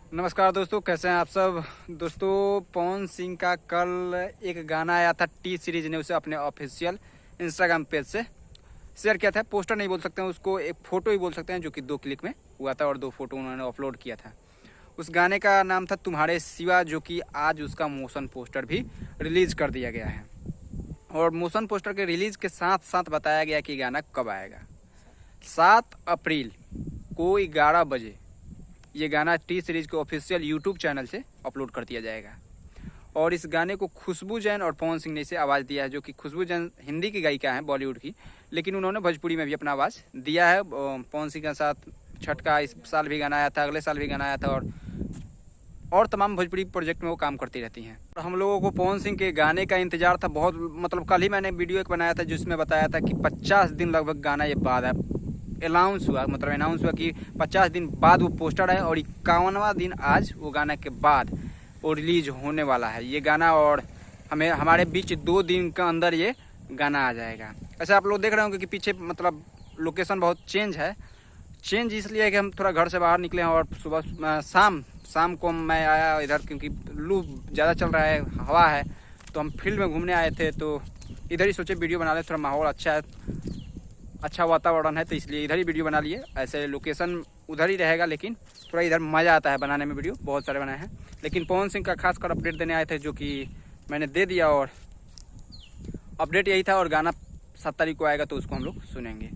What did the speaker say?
नमस्कार दोस्तों, कैसे हैं आप सब। दोस्तों, पवन सिंह का कल एक गाना आया था, टी सीरीज ने उसे अपने ऑफिशियल इंस्टाग्राम पेज से शेयर किया था। पोस्टर नहीं बोल सकते हैं उसको, एक फ़ोटो ही बोल सकते हैं, जो कि 2 क्लिक में हुआ था और 2 फोटो उन्होंने अपलोड किया था। उस गाने का नाम था तुम्हारे सिवा, जो कि आज उसका मोशन पोस्टर भी रिलीज़ कर दिया गया है। और मोशन पोस्टर के रिलीज़ के साथ साथ बताया गया कि गाना कब आएगा। 7 अप्रैल को 11 बजे ये गाना टी सीरीज के ऑफिशियल यूट्यूब चैनल से अपलोड कर दिया जाएगा। और इस गाने को खुशबू जैन और पवन सिंह ने इसे आवाज़ दिया है, जो कि खुशबू जैन हिंदी की गायिका है बॉलीवुड की, लेकिन उन्होंने भोजपुरी में भी अपना आवाज़ दिया है। पवन सिंह के साथ छठ का इस साल भी गाना आया था, अगले साल भी गाना आया था, और तमाम भोजपुरी प्रोजेक्ट में वो काम करती रहती हैं। और हम लोगों को पवन सिंह के गाने का इंतजार था बहुत, मतलब कल ही मैंने वीडियो एक बनाया था जिसमें बताया था कि 50 दिन लगभग गाना ये बाद है, अनाउंस हुआ कि 50 दिन बाद वो पोस्टर है, और 51वां दिन आज वो गाना के बाद वो रिलीज होने वाला है ये गाना। और हमारे बीच 2 दिन के अंदर ये गाना आ जाएगा। ऐसे आप लोग देख रहे होंगे कि पीछे मतलब लोकेशन बहुत चेंज इसलिए है कि हम थोड़ा घर से बाहर निकले हैं, और सुबह शाम को मैं आया इधर, क्योंकि लू ज़्यादा चल रहा है, हवा है, तो हम फील्ड में घूमने आए थे, तो इधर ही सोचे वीडियो बना ले। थोड़ा माहौल अच्छा है, अच्छा वातावरण है, तो इसलिए इधर ही वीडियो बना लिए। ऐसे लोकेशन उधर ही रहेगा, लेकिन थोड़ा इधर मज़ा आता है बनाने में। वीडियो बहुत सारे बनाए हैं, लेकिन पवन सिंह का खासकर अपडेट देने आए थे, जो कि मैंने दे दिया। और अपडेट यही था, और गाना 7 तारीख को आएगा, तो उसको हम लोग सुनेंगे।